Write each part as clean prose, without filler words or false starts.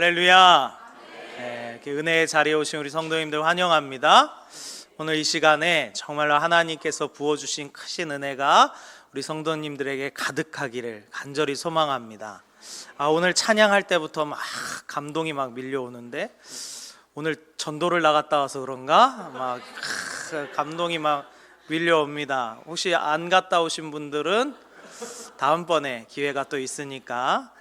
할렐루야. 이렇게 은혜의 자리에 오신 우리 성도님들 환영합니다. 오늘 이 시간에 정말로 하나님께서 부어주신 크신 은혜가 우리 성도님들에게 가득하기를 간절히 소망합니다. 오늘 찬양할 때부터 막 감동이 막 밀려오는데, 오늘 전도를 나갔다 와서 그런가 막 감동이 막 밀려옵니다. 혹시 안 갔다 오신 분들은 다음번에 기회가 또 있으니까.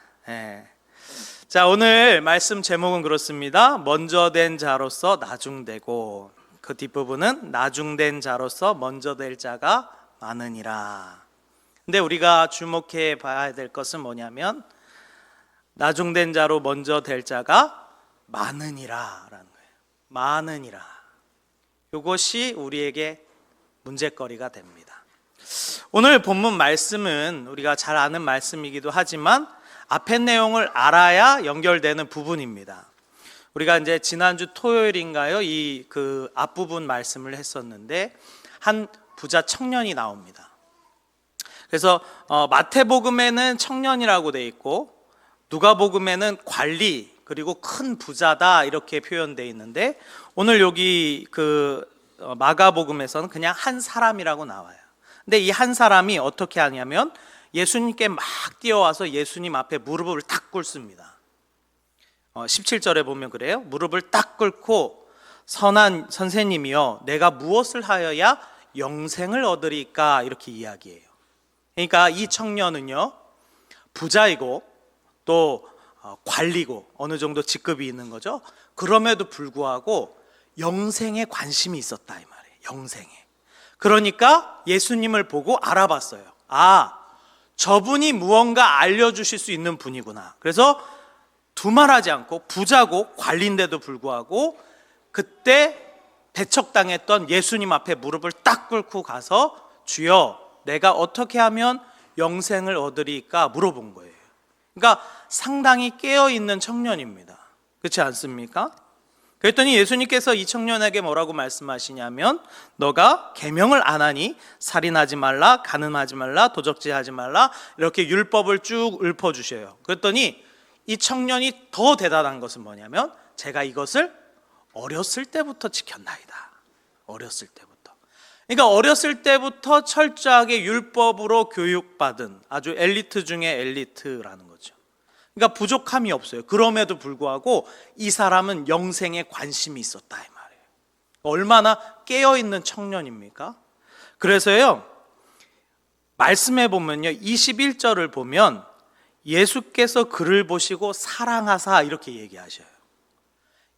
자, 오늘 말씀 제목은 그렇습니다. 먼저 된 자로서 나중되고, 그 뒷부분은 나중된 자로서 먼저 될 자가 많으니라. 근데 우리가 주목해 봐야 될 것은 뭐냐면, 나중된 자로 먼저 될 자가 많으니라 라는 거예요. 많으니라. 이것이 우리에게 문제거리가 됩니다. 오늘 본문 말씀은 우리가 잘 아는 말씀이기도 하지만 앞의 내용을 알아야 연결되는 부분입니다. 우리가 이제 지난주 토요일인가요? 그 앞부분 말씀을 했었는데, 한 부자 청년이 나옵니다. 그래서 마태복음에는 청년이라고 돼 있고, 누가복음에는 관리, 그리고 큰 부자다 이렇게 표현되어 있는데, 오늘 여기 마가복음에서는 그냥 한 사람이라고 나와요. 근데 이 한 사람이 어떻게 하냐면, 예수님께 막 뛰어와서 예수님 앞에 무릎을 딱 꿇습니다. 17절에 보면 그래요. 무릎을 딱 꿇고, 선한 선생님이여, 내가 무엇을 하여야 영생을 얻으리까, 이렇게 이야기해요. 그러니까 이 청년은요, 부자이고 또 관리고 어느 정도 직급이 있는 거죠. 그럼에도 불구하고 영생에 관심이 있었다 이 말이에요. 영생에. 그러니까 예수님을 보고 알아봤어요. 저분이 무언가 알려주실 수 있는 분이구나. 그래서 두말하지 않고, 부자고 관리인데도 불구하고 그때 배척당했던 예수님 앞에 무릎을 딱 꿇고 가서, 주여, 내가 어떻게 하면 영생을 얻으리까 물어본 거예요. 그러니까 상당히 깨어있는 청년입니다. 그렇지 않습니까? 그랬더니 예수님께서 이 청년에게 뭐라고 말씀하시냐면, 너가 계명을 안 하니 살인하지 말라, 간음하지 말라, 도적질하지 말라, 이렇게 율법을 쭉 읊어주셔요. 그랬더니 이 청년이 더 대단한 것은 뭐냐면, 제가 이것을 어렸을 때부터 지켰나이다. 어렸을 때부터. 그러니까 어렸을 때부터 철저하게 율법으로 교육받은 아주 엘리트 중에 엘리트라는 거죠. 그러니까 부족함이 없어요. 그럼에도 불구하고 이 사람은 영생에 관심이 있었다 이 말이에요. 얼마나 깨어있는 청년입니까? 그래서요, 말씀해 보면요, 21절을 보면 예수께서 그를 보시고 사랑하사 이렇게 얘기하셔요.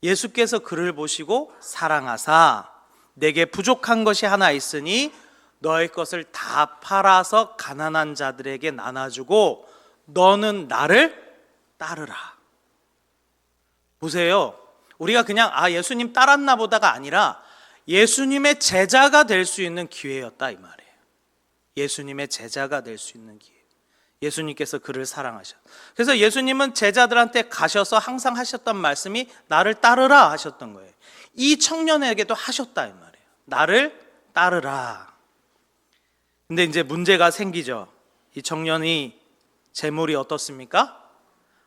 예수께서 그를 보시고 사랑하사, 내게 부족한 것이 하나 있으니 너의 것을 다 팔아서 가난한 자들에게 나눠주고 너는 나를 따르라. 보세요. 우리가 그냥 예수님 따랐나 보다가 아니라 예수님의 제자가 될 수 있는 기회였다 이 말이에요. 예수님의 제자가 될 수 있는 기회. 예수님께서 그를 사랑하셔. 그래서 예수님은 제자들한테 가셔서 항상 하셨던 말씀이 나를 따르라 하셨던 거예요. 이 청년에게도 하셨다 이 말이에요. 나를 따르라. 근데 이제 문제가 생기죠. 이 청년이 재물이 어떻습니까?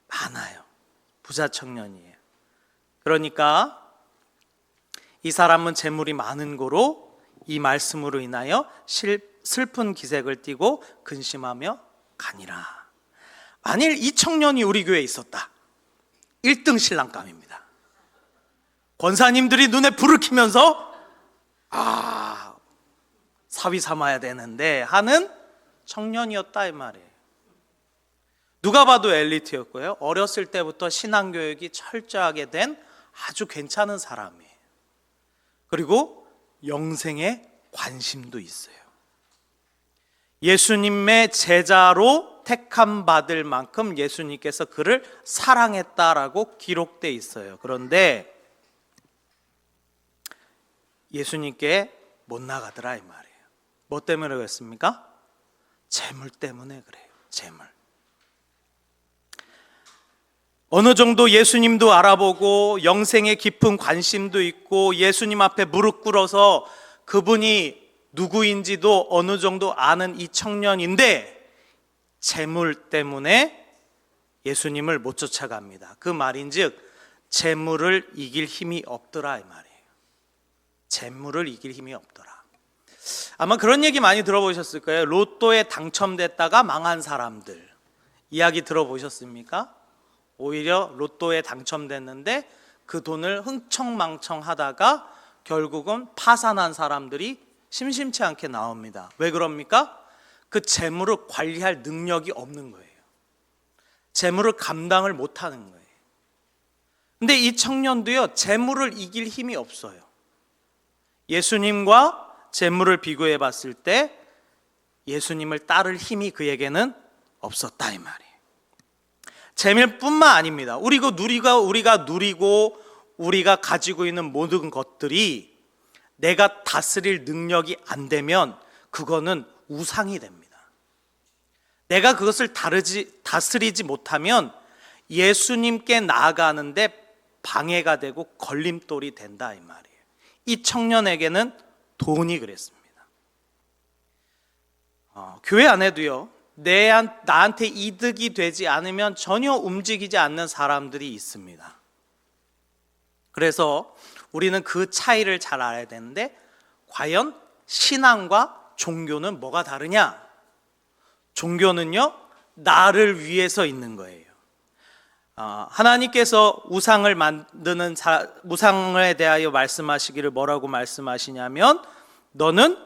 많아요. 부자 청년이에요. 그러니까 이 사람은 재물이 많은 고로 이 말씀으로 인하여 슬픈 기색을 띠고 근심하며 가니라. 만일 이 청년이 우리 교회에 있었다, 1등 신랑감입니다. 권사님들이 눈에 불을 켜면서 사위 삼아야 되는데 하는 청년이었다 이 말이에요. 누가 봐도 엘리트였고요, 어렸을 때부터 신앙교육이 철저하게 된 아주 괜찮은 사람이에요. 그리고 영생에 관심도 있어요. 예수님의 제자로 택함 받을 만큼 예수님께서 그를 사랑했다라고 기록되어 있어요. 그런데 예수님께 못 나가더라 이 말이에요. 뭐 때문에 그랬습니까? 재물 때문에 그래요. 재물. 어느 정도 예수님도 알아보고 영생에 깊은 관심도 있고 예수님 앞에 무릎 꿇어서 그분이 누구인지도 어느 정도 아는 이 청년인데, 재물 때문에 예수님을 못 쫓아갑니다. 그 말인즉 재물을 이길 힘이 없더라 이 말이에요. 재물을 이길 힘이 없더라. 아마 그런 얘기 많이 들어보셨을 거예요. 로또에 당첨됐다가 망한 사람들 이야기 들어보셨습니까? 오히려 로또에 당첨됐는데 그 돈을 흥청망청 하다가 결국은 파산한 사람들이 심심치 않게 나옵니다. 왜 그럽니까? 그 재물을 관리할 능력이 없는 거예요. 재물을 감당을 못하는 거예요. 근데 이 청년도요, 재물을 이길 힘이 없어요. 예수님과 재물을 비교해 봤을 때 예수님을 따를 힘이 그에게는 없었다 이 말이에요. 재물뿐만 아닙니다. 우리가 누리고 우리가 가지고 있는 모든 것들이 내가 다스릴 능력이 안 되면 그거는 우상이 됩니다. 내가 그것을 다스리지 못하면 예수님께 나아가는데 방해가 되고 걸림돌이 된다 이 말이에요. 이 청년에게는 돈이 그랬습니다. 교회 안에도요, 나한테 이득이 되지 않으면 전혀 움직이지 않는 사람들이 있습니다. 그래서 우리는 그 차이를 잘 알아야 되는데, 과연 신앙과 종교는 뭐가 다르냐? 종교는요, 나를 위해서 있는 거예요. 하나님께서 우상을 만드는 우상에 대하여 말씀하시기를 뭐라고 말씀하시냐면, 너는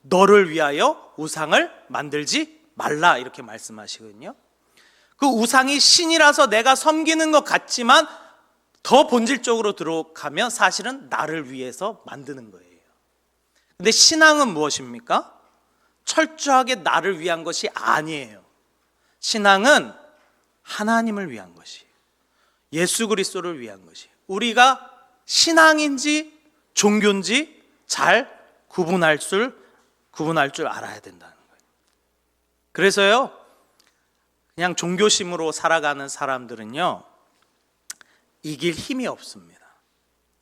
너를 위하여 우상을 만들지 말라 이렇게 말씀하시거든요. 그 우상이 신이라서 내가 섬기는 것 같지만 더 본질적으로 들어가면 사실은 나를 위해서 만드는 거예요. 근데 신앙은 무엇입니까? 철저하게 나를 위한 것이 아니에요. 신앙은 하나님을 위한 것이에요. 예수 그리스도를 위한 것이에요. 우리가 신앙인지 종교인지 잘 구분할 줄 알아야 된다는 거예요. 그래서요, 그냥 종교심으로 살아가는 사람들은요, 이길 힘이 없습니다.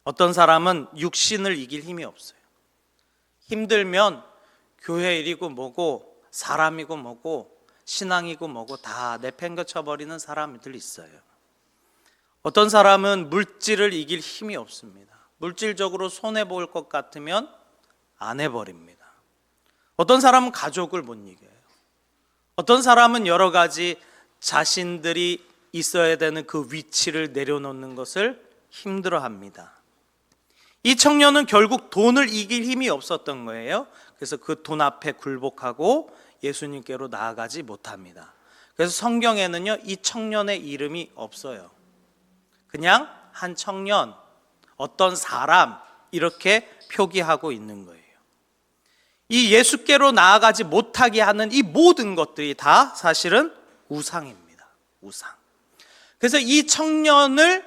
어떤 사람은 육신을 이길 힘이 없어요. 힘들면 교회 일이고 뭐고 사람이고 뭐고 신앙이고 뭐고 다 내팽개쳐 버리는 사람들 있어요. 어떤 사람은 물질을 이길 힘이 없습니다. 물질적으로 손해볼 것 같으면 안 해버립니다. 어떤 사람은 가족을 못 이겨요. 어떤 사람은 여러 가지 자신들이 있어야 되는 그 위치를 내려놓는 것을 힘들어합니다. 이 청년은 결국 돈을 이길 힘이 없었던 거예요. 그래서 그 돈 앞에 굴복하고 예수님께로 나아가지 못합니다. 그래서 성경에는요, 이 청년의 이름이 없어요. 그냥 한 청년, 어떤 사람 이렇게 표기하고 있는 거예요. 이 예수께로 나아가지 못하게 하는 이 모든 것들이 다 사실은 우상입니다. 우상. 그래서 이 청년을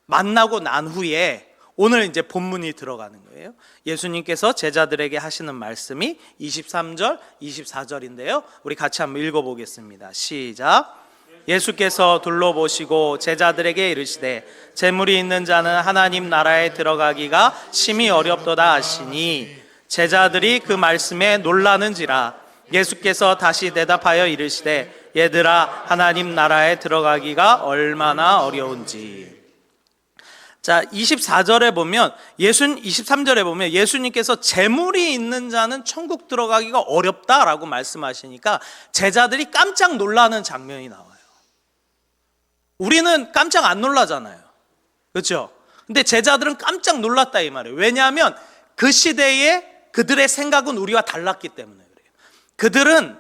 만나고 난 후에 오늘 이제 본문이 들어가는 거예요. 예수님께서 제자들에게 하시는 말씀이 23절, 24절인데요. 우리 같이 한번 읽어보겠습니다. 시작. 예수께서 둘러보시고 제자들에게 이르시되 재물이 있는 자는 하나님 나라에 들어가기가 심히 어렵도다 하시니 제자들이 그 말씀에 놀라는지라. 예수께서 다시 대답하여 이르시되 얘들아, 하나님 나라에 들어가기가 얼마나 어려운지. 자, 24절에 보면 23절에 보면 예수님께서 재물이 있는 자는 천국 들어가기가 어렵다라고 말씀하시니까 제자들이 깜짝 놀라는 장면이 나와요. 우리는 깜짝 안 놀라잖아요. 그렇죠? 근데 제자들은 깜짝 놀랐다 이 말이에요. 왜냐하면 그 시대에 그들의 생각은 우리와 달랐기 때문에 그래요. 그들은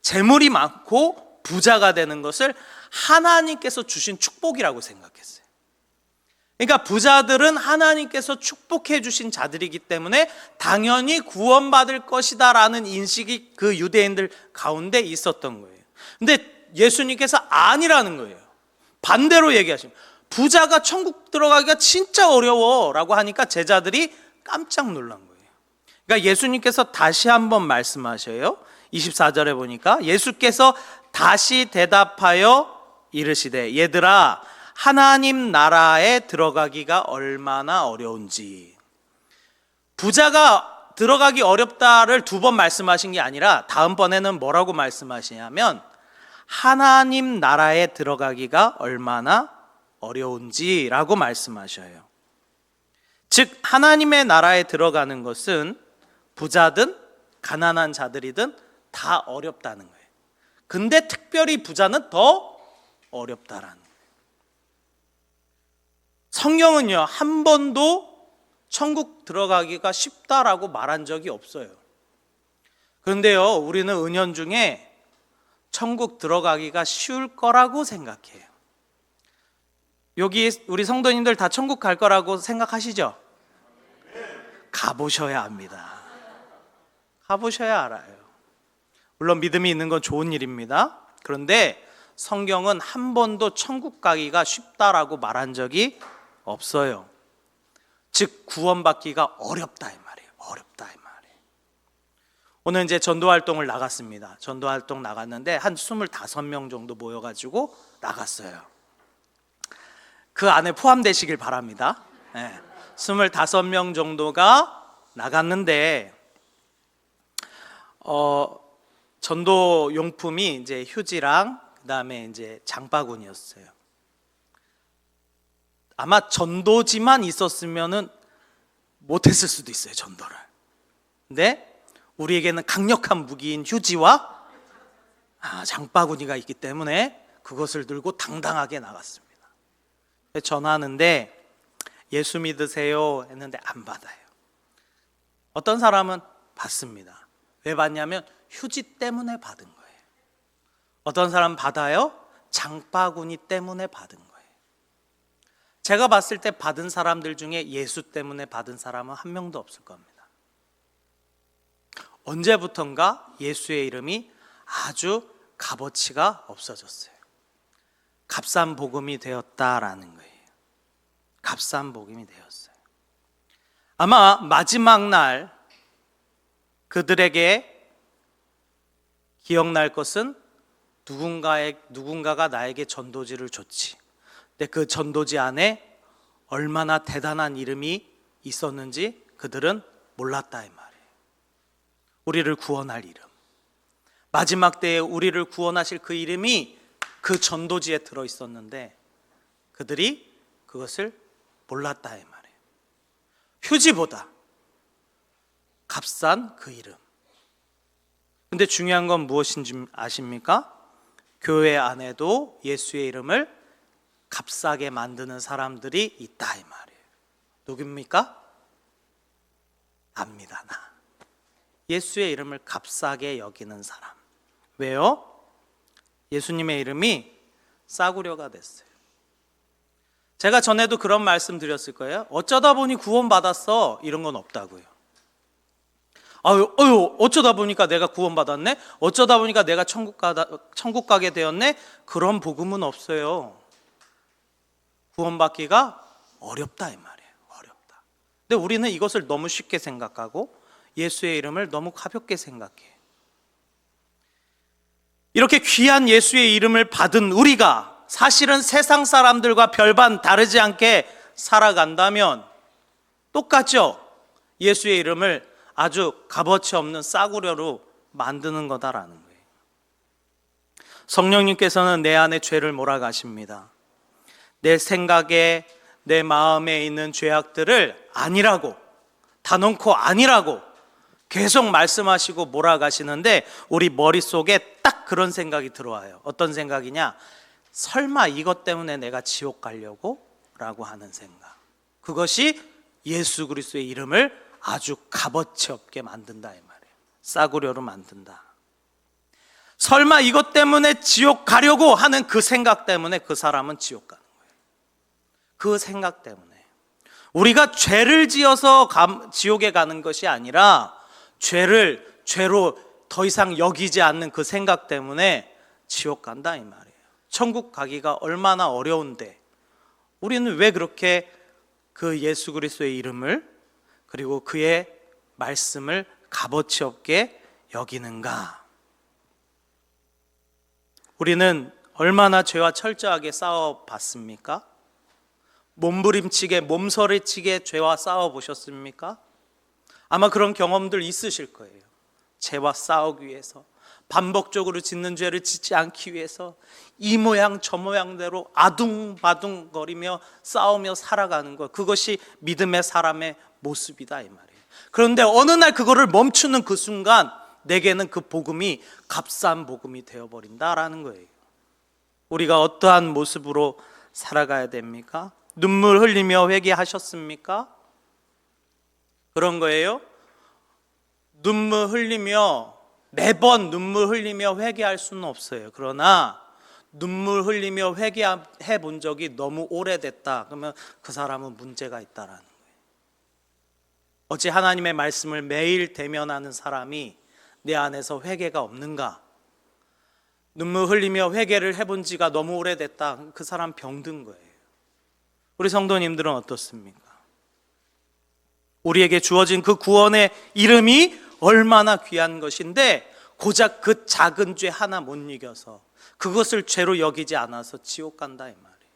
재물이 많고 부자가 되는 것을 하나님께서 주신 축복이라고 생각했어요. 그러니까 부자들은 하나님께서 축복해 주신 자들이기 때문에 당연히 구원받을 것이다 라는 인식이 그 유대인들 가운데 있었던 거예요. 근데 예수님께서 아니라는 거예요. 반대로 얘기하십니다. 부자가 천국 들어가기가 진짜 어려워 라고 하니까 제자들이 깜짝 놀란 거예요. 그러니까 예수님께서 다시 한번 말씀하셔요. 24절에 보니까 예수께서 다시 대답하여 이르시되 얘들아, 하나님 나라에 들어가기가 얼마나 어려운지. 부자가 들어가기 어렵다를 두 번 말씀하신 게 아니라 다음번에는 뭐라고 말씀하시냐면 하나님 나라에 들어가기가 얼마나 어려운지라고 말씀하셔요. 즉 하나님의 나라에 들어가는 것은 부자든 가난한 자들이든 다 어렵다는 거예요. 근데 특별히 부자는 더 어렵다라는 거예요. 성경은요, 한 번도 천국 들어가기가 쉽다라고 말한 적이 없어요. 그런데요, 우리는 은연중에 천국 들어가기가 쉬울 거라고 생각해요. 여기 우리 성도님들 다 천국 갈 거라고 생각하시죠? 가보셔야 합니다. 가보셔야 알아요. 물론 믿음이 있는 건 좋은 일입니다. 그런데 성경은 한 번도 천국 가기가 쉽다라고 말한 적이 없어요. 즉 구원받기가 어렵다 이 말이에요. 어렵다 이 말이에요. 오늘 이제 전도활동을 나갔습니다. 전도활동 나갔는데 한 25명 정도 모여가지고 나갔어요. 그 안에 포함되시길 바랍니다. 네. 25명 정도가 나갔는데 전도 용품이 이제 휴지랑 그다음에 이제 장바구니였어요. 아마 전도지만 있었으면은 못했을 수도 있어요, 전도를. 근데 우리에게는 강력한 무기인 휴지와 장바구니가 있기 때문에 그것을 들고 당당하게 나갔습니다. 전하는데 예수 믿으세요 했는데 안 받아요. 어떤 사람은 받습니다. 왜 받냐면 휴지 때문에 받은 거예요. 어떤 사람 받아요? 장바구니 때문에 받은 거예요. 제가 봤을 때 받은 사람들 중에 예수 때문에 받은 사람은 한 명도 없을 겁니다. 언제부턴가 예수의 이름이 아주 값어치가 없어졌어요. 값싼 복음이 되었다라는 거예요. 값싼 복음이 되었어요. 아마 마지막 날 그들에게 기억날 것은 누군가가 나에게 전도지를 줬지. 근데 그 전도지 안에 얼마나 대단한 이름이 있었는지 그들은 몰랐다 이 말이에요. 우리를 구원할 이름, 마지막 때에 우리를 구원하실 그 이름이 그 전도지에 들어있었는데 그들이 그것을 몰랐다 이 말이에요. 휴지보다 값싼 그 이름. 근데 중요한 건 무엇인지 아십니까? 교회 안에도 예수의 이름을 값싸게 만드는 사람들이 있다 이 말이에요. 누굽니까? 압니다, 나. 예수의 이름을 값싸게 여기는 사람. 왜요? 예수님의 이름이 싸구려가 됐어요. 제가 전에도 그런 말씀 드렸을 거예요. 어쩌다 보니 구원받았어, 이런 건 없다고요. 어쩌다 보니까 내가 구원받았네? 어쩌다 보니까 내가 천국 가게 되었네? 그런 복음은 없어요. 구원받기가 어렵다 이 말이에요. 어렵다. 근데 우리는 이것을 너무 쉽게 생각하고 예수의 이름을 너무 가볍게 생각해요. 이렇게 귀한 예수의 이름을 받은 우리가 사실은 세상 사람들과 별반 다르지 않게 살아간다면 똑같죠? 예수의 이름을 아주 값어치 없는 싸구려로 만드는 거다라는 거예요. 성령님께서는 내 안에 죄를 몰아가십니다. 내 생각에 내 마음에 있는 죄악들을 아니라고, 단언코 아니라고 계속 말씀하시고 몰아가시는데 우리 머릿속에 딱 그런 생각이 들어와요. 어떤 생각이냐? 설마 이것 때문에 내가 지옥 가려고? 라고 하는 생각. 그것이 예수 그리스도의 이름을 아주 값어치 없게 만든다 이 말이에요. 싸구려로 만든다. 설마 이것 때문에 지옥 가려고 하는 그 생각 때문에 그 사람은 지옥 가는 거예요. 그 생각 때문에. 우리가 죄를 지어서 지옥에 가는 것이 아니라 죄를 죄로 더 이상 여기지 않는 그 생각 때문에 지옥 간다 이 말이에요. 천국 가기가 얼마나 어려운데 우리는 왜 그렇게 그 예수 그리스도의 이름을 그리고 그의 말씀을 값어치 없게 여기는가? 우리는 얼마나 죄와 철저하게 싸워봤습니까? 몸부림치게 몸서리치게 죄와 싸워보셨습니까? 아마 그런 경험들 있으실 거예요. 죄와 싸우기 위해서 반복적으로 짓는 죄를 짓지 않기 위해서 이 모양 저 모양대로 아둥바둥거리며 싸우며 살아가는 것, 그것이 믿음의 사람의 모습이다 이 말이에요. 그런데 어느 날 그거를 멈추는 그 순간 내게는 그 복음이 값싼 복음이 되어버린다라는 거예요. 우리가 어떠한 모습으로 살아가야 됩니까? 눈물 흘리며 회개하셨습니까? 그런 거예요. 눈물 흘리며 매번 눈물 흘리며 회개할 수는 없어요. 그러나 눈물 흘리며 회개해 본 적이 너무 오래됐다 그러면 그 사람은 문제가 있다라는 거예요. 어찌 하나님의 말씀을 매일 대면하는 사람이 내 안에서 회개가 없는가? 눈물 흘리며 회개를 해본 지가 너무 오래됐다, 그 사람 병든 거예요. 우리 성도님들은 어떻습니까? 우리에게 주어진 그 구원의 이름이 얼마나 귀한 것인데 고작 그 작은 죄 하나 못 이겨서 그것을 죄로 여기지 않아서 지옥 간다 이 말이에요.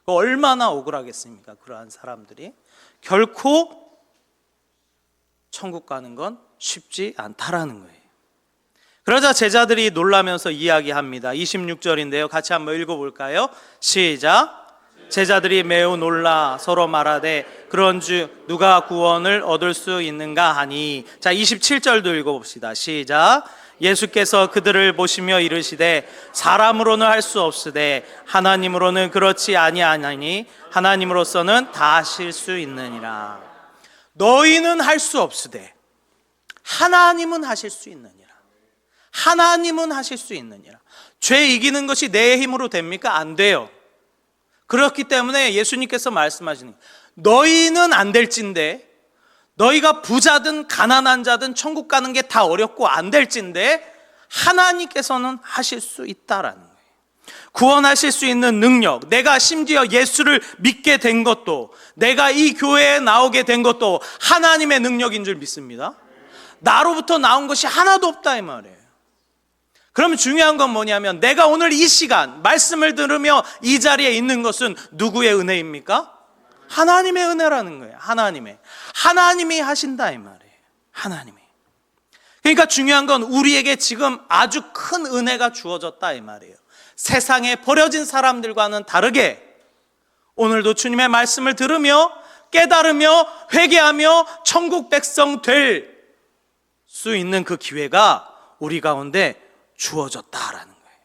얼마나 억울하겠습니까? 그러한 사람들이 결코 천국 가는 건 쉽지 않다라는 거예요. 그러자 제자들이 놀라면서 이야기합니다. 26절인데요. 같이 한번 읽어볼까요? 시작. 제자들이 매우 놀라 서로 말하되 그런즉 누가 구원을 얻을 수 있는가 하니. 자, 27절도 읽어봅시다. 시작. 예수께서 그들을 보시며 이르시되 사람으로는 할 수 없으되 하나님으로는 그렇지 아니하나니 하나님으로서는 다 하실 수 있느니라. 너희는 할 수 없으되 하나님은 하실 수 있느니라. 하나님은 하실 수 있느니라. 죄 이기는 것이 내 힘으로 됩니까? 안 돼요. 그렇기 때문에 예수님께서 말씀하시는 거예요. 너희는 안 될진데, 너희가 부자든 가난한 자든 천국 가는 게 다 어렵고 안 될진데 하나님께서는 하실 수 있다라는 거예요. 구원하실 수 있는 능력, 내가 심지어 예수를 믿게 된 것도, 내가 이 교회에 나오게 된 것도 하나님의 능력인 줄 믿습니다. 나로부터 나온 것이 하나도 없다 이 말이에요. 그러면 중요한 건 뭐냐면 내가 오늘 이 시간 말씀을 들으며 이 자리에 있는 것은 누구의 은혜입니까? 하나님의 은혜라는 거예요. 하나님이 하신다 이 말이에요. 하나님이. 그러니까 중요한 건 우리에게 지금 아주 큰 은혜가 주어졌다 이 말이에요. 세상에 버려진 사람들과는 다르게 오늘도 주님의 말씀을 들으며 깨달으며 회개하며 천국 백성 될 수 있는 그 기회가 우리 가운데 주어졌다라는 거예요.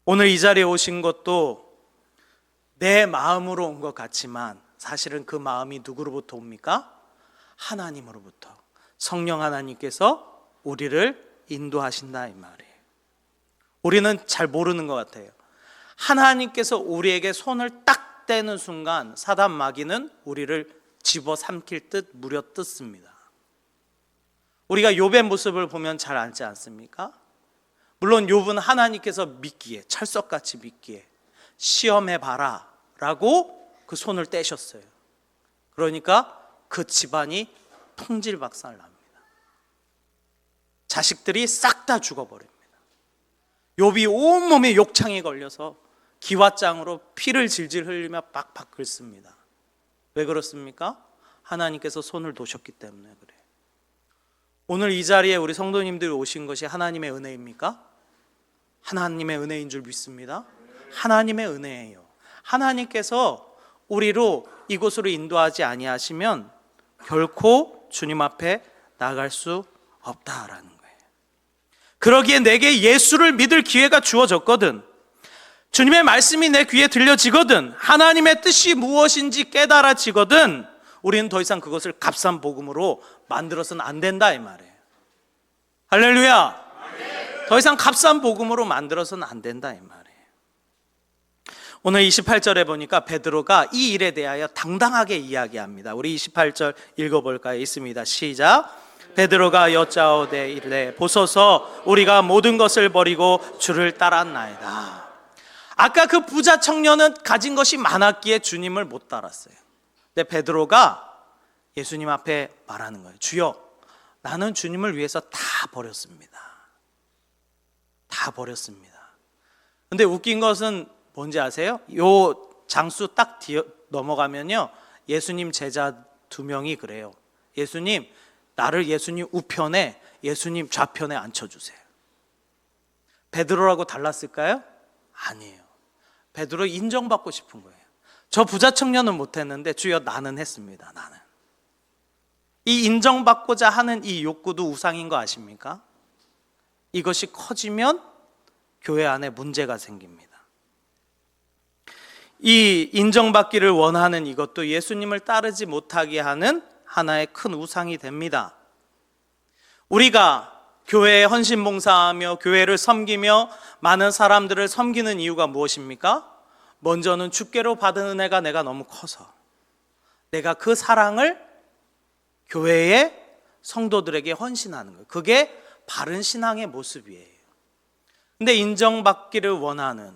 오늘 이 자리에 오신 것도 내 마음으로 온 것 같지만 사실은 그 마음이 누구로부터 옵니까? 하나님으로부터. 성령 하나님께서 우리를 인도하신다 이 말이에요. 우리는 잘 모르는 것 같아요. 하나님께서 우리에게 손을 딱 떼는 순간 사단 마귀는 우리를 집어삼킬 듯 물어뜯습니다. 우리가 욥의 모습을 보면 잘 알지 않습니까? 물론 욥은 하나님께서 믿기에, 철석같이 믿기에 시험해봐라 라고 그 손을 떼셨어요. 그러니까 그 집안이 통질박살납니다. 자식들이 싹 다 죽어버립니다. 욥이 온몸에 욕창이 걸려서 기왓장으로 피를 질질 흘리며 박박 긁습니다. 왜 그렇습니까? 하나님께서 손을 놓으셨기 때문에 그래요. 오늘 이 자리에 우리 성도님들이 오신 것이 하나님의 은혜입니까? 하나님의 은혜인 줄 믿습니다. 하나님의 은혜예요. 하나님께서 우리로 이곳으로 인도하지 아니하시면 결코 주님 앞에 나갈 수 없다라는 거예요. 그러기에 내게 예수를 믿을 기회가 주어졌거든, 주님의 말씀이 내 귀에 들려지거든, 하나님의 뜻이 무엇인지 깨달아지거든, 우리는 더 이상 그것을 값싼 복음으로 만들어서는 안 된다 이 말이에요. 할렐루야. 더 이상 값싼 복음으로 만들어서는 안 된다 이 말이에요. 오늘 28절에 보니까 베드로가 이 일에 대하여 당당하게 이야기합니다. 우리 28절 읽어볼까요? 있습니다. 시작. 베드로가 여짜오되 이르되 보소서 우리가 모든 것을 버리고 주를 따랐나이다. 아까 그 부자 청년은 가진 것이 많았기에 주님을 못 따랐어요. 근데 베드로가 예수님 앞에 말하는 거예요. 주여, 나는 주님을 위해서 다 버렸습니다. 다 버렸습니다. 근데 웃긴 것은 뭔지 아세요? 요 장수 딱 넘어가면요, 예수님 제자 2명이 그래요. 예수님, 나를 예수님 우편에 예수님 좌편에 앉혀주세요. 베드로라고 달랐을까요? 아니에요. 베드로 인정받고 싶은 거예요. 저 부자 청년은 못했는데 주여 나는 했습니다. 나는. 이 인정받고자 하는 이 욕구도 우상인 거 아십니까? 이것이 커지면 교회 안에 문제가 생깁니다. 이 인정받기를 원하는 이것도 예수님을 따르지 못하게 하는 하나의 큰 우상이 됩니다. 우리가 교회에 헌신봉사하며 교회를 섬기며 많은 사람들을 섬기는 이유가 무엇입니까? 먼저는 주께로 받은 은혜가 내가 너무 커서 내가 그 사랑을 교회의 성도들에게 헌신하는 거예요. 그게 바른 신앙의 모습이에요. 근데 인정받기를 원하는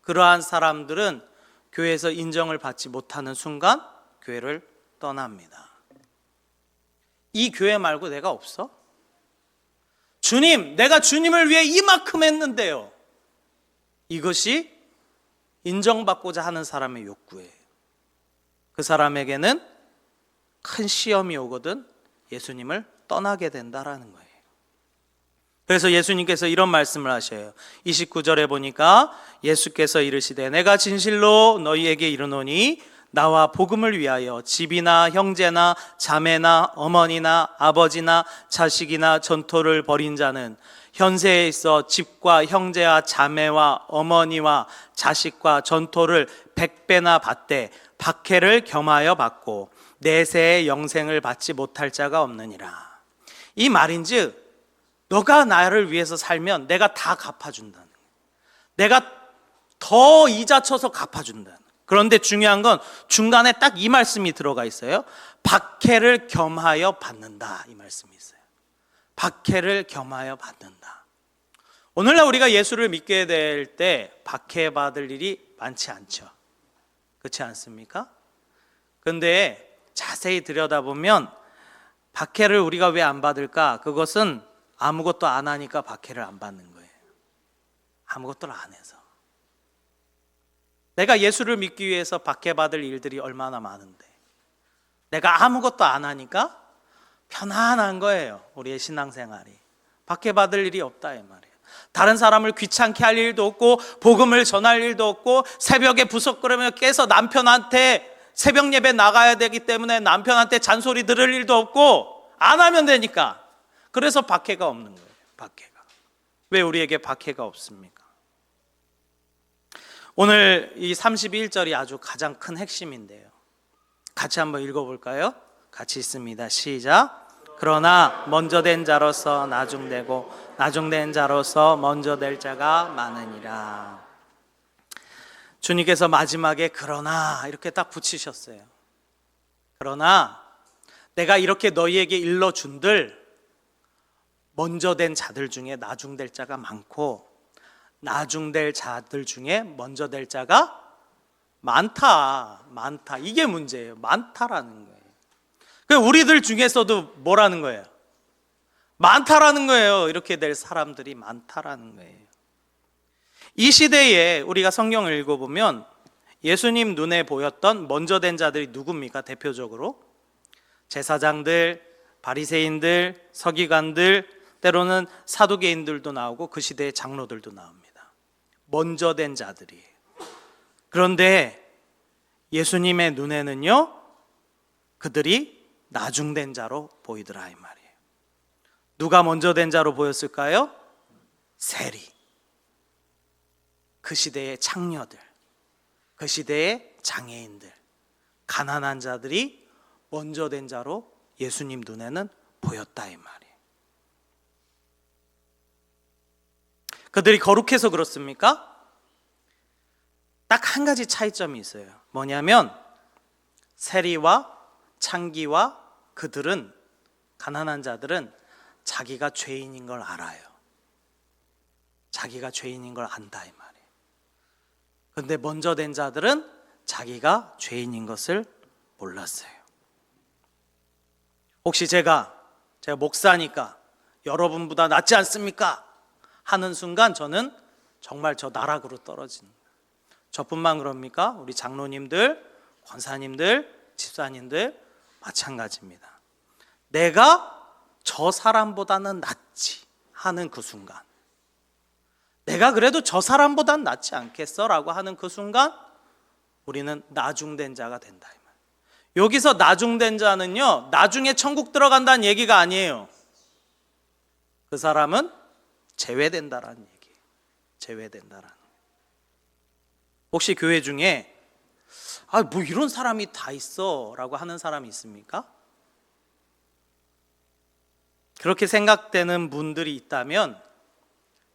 그러한 사람들은 교회에서 인정을 받지 못하는 순간 교회를 떠납니다. 이 교회 말고 내가 없어? 주님, 내가 주님을 위해 이만큼 했는데요. 이것이 인정받고자 하는 사람의 욕구예요. 그 사람에게는 큰 시험이 오거든 예수님을 떠나게 된다라는 거예요. 그래서 예수님께서 이런 말씀을 하셔요. 29절에 보니까 예수께서 이르시되 내가 진실로 너희에게 이르노니 나와 복음을 위하여 집이나 형제나 자매나 어머니나 아버지나 자식이나 전토를 벌인 자는 현세에 있어 집과 형제와 자매와 어머니와 자식과 전토를 100배나 받되 박해를 겸하여 받고 내세의 영생을 받지 못할 자가 없느니라. 이 말인즉 너가 나를 위해서 살면 내가 다 갚아준다는 거예요. 내가 더 이자 쳐서 갚아준다는 거예요. 그런데 중요한 건 중간에 딱 이 말씀이 들어가 있어요. 박해를 겸하여 받는다, 이 말씀이 있어요. 박해를 겸하여 받는다. 오늘날 우리가 예수를 믿게 될 때 박해받을 일이 많지 않죠. 그렇지 않습니까? 그런데 자세히 들여다보면 박해를 우리가 왜 안 받을까? 그것은 아무것도 안 하니까 박해를 안 받는 거예요. 아무것도 안 해서. 내가 예수를 믿기 위해서 박해받을 일들이 얼마나 많은데 내가 아무것도 안 하니까 편안한 거예요. 우리의 신앙생활이. 박해받을 일이 없다 이 말이에요. 다른 사람을 귀찮게 할 일도 없고 복음을 전할 일도 없고 새벽에 부석거리며 깨서 남편한테 새벽 예배 나가야 되기 때문에 남편한테 잔소리 들을 일도 없고 안 하면 되니까. 그래서 박해가 없는 거예요. 박해가. 왜 우리에게 박해가 없습니까? 오늘 이 31절이 아주 가장 큰 핵심인데요. 같이 한번 읽어볼까요? 같이 있습니다. 시작. 그러나 먼저 된 자로서 나중되고 나중된 자로서 먼저 될 자가 많으니라. 주님께서 마지막에 그러나 이렇게 딱 붙이셨어요. 그러나 내가 이렇게 너희에게 일러준들 먼저 된 자들 중에 나중될 자가 많고 나중될 자들 중에 먼저 될 자가 많다. 이게 문제예요. 많다라는 거예요. 우리들 중에서도 뭐라는 거예요? 많다라는 거예요. 이렇게 될 사람들이 많다라는 거예요. 이 시대에 우리가 성경을 읽어보면 예수님 눈에 보였던 먼저 된 자들이 누굽니까? 대표적으로 제사장들, 바리새인들, 서기관들, 때로는 사두개인들도 나오고 그 시대의 장로들도 나옵니다. 먼저 된 자들이에요. 그런데 예수님의 눈에는요 그들이 나중된 자로 보이더라 이 말이에요. 누가 먼저 된 자로 보였을까요? 세리. 그 시대의 창녀들, 그 시대의 장애인들, 가난한 자들이 먼저 된 자로 예수님 눈에는 보였다 이 말이에요. 그들이 거룩해서 그렇습니까? 딱 한 가지 차이점이 있어요. 뭐냐면 세리와 창기와 그들은, 가난한 자들은 자기가 죄인인 걸 알아요. 자기가 죄인인 걸 안다 이 말이에요. 그런데 먼저 된 자들은 자기가 죄인인 것을 몰랐어요. 혹시 제가 목사니까 여러분보다 낫지 않습니까? 하는 순간 저는 정말 저 나락으로 떨어지는 거예요. 저뿐만 그럽니까? 우리 장로님들, 권사님들, 집사님들 마찬가지입니다. 내가 저 저 사람보다는 낫지 하는 그 순간, 내가 그래도 저 사람보다는 낫지 않겠어 라고 하는 그 순간 우리는 나중된 자가 된다. 여기서 나중된 자는요, 나중에 천국 들어간다는 얘기가 아니에요. 그 사람은 제외된다라는 얘기예요. 제외된다라는. 혹시 교회 중에 뭐 이런 사람이 다 있어 라고 하는 사람이 있습니까? 그렇게 생각되는 분들이 있다면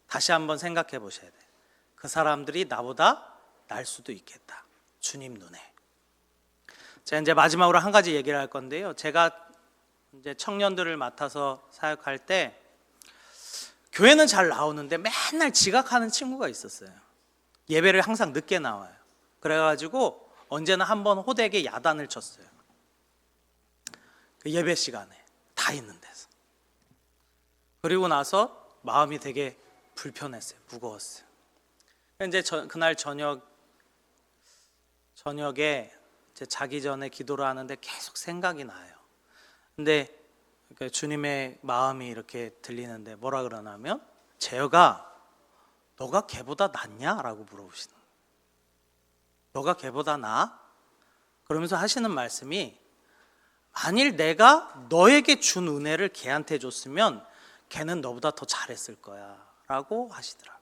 다시 한번 생각해 보셔야 돼요. 그 사람들이 나보다 날 수도 있겠다, 주님 눈에. 제가 이제 마지막으로 한 가지 얘기를 할 건데요, 제가 이제 청년들을 맡아서 사역할 때 교회는 잘 나오는데 맨날 지각하는 친구가 있었어요. 예배를 항상 늦게 나와요. 그래가지고 언제나 한번 호되게 야단을 쳤어요. 그 예배 시간에 다 있는 데서. 그리고 나서 마음이 되게 불편했어요. 무거웠어요. 이제 그날 저녁에 이제 자기 전에 기도를 하는데 계속 생각이 나요. 근데 주님의 마음이 이렇게 들리는데 뭐라 그러냐면, 재혁아, 너가 걔보다 낫냐? 라고 물어보시는 거예요. 너가 걔보다 나아? 그러면서 하시는 말씀이, 만일 내가 너에게 준 은혜를 걔한테 줬으면 걔는 너보다 더 잘했을 거야 라고 하시더라고요.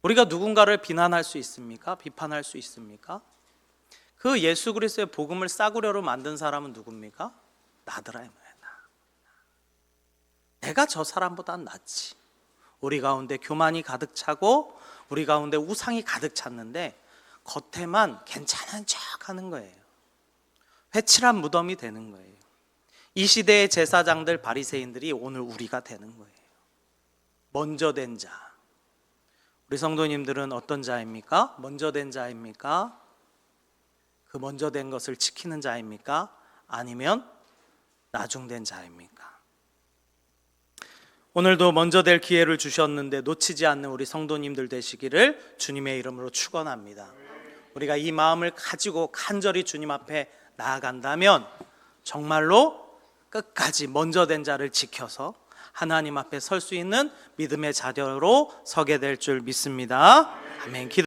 우리가 누군가를 비난할 수 있습니까? 비판할 수 있습니까? 그 예수 그리스도의 복음을 싸구려로 만든 사람은 누굽니까? 나더라 이 말이야. 내가 저 사람보다 낫지. 우리 가운데 교만이 가득 차고 우리 가운데 우상이 가득 찼는데 겉에만 괜찮은 척 하는 거예요. 회칠한 무덤이 되는 거예요. 이 시대의 제사장들, 바리새인들이 오늘 우리가 되는 거예요. 먼저 된 자. 우리 성도님들은 어떤 자입니까? 먼저 된 자입니까? 그 먼저 된 것을 지키는 자입니까? 아니면 나중된 자입니까? 오늘도 먼저 될 기회를 주셨는데 놓치지 않는 우리 성도님들 되시기를 주님의 이름으로 축원합니다. 우리가 이 마음을 가지고 간절히 주님 앞에 나아간다면 정말로 끝까지 먼저 된 자를 지켜서 하나님 앞에 설 수 있는 믿음의 자녀로 서게 될 줄 믿습니다. 아멘.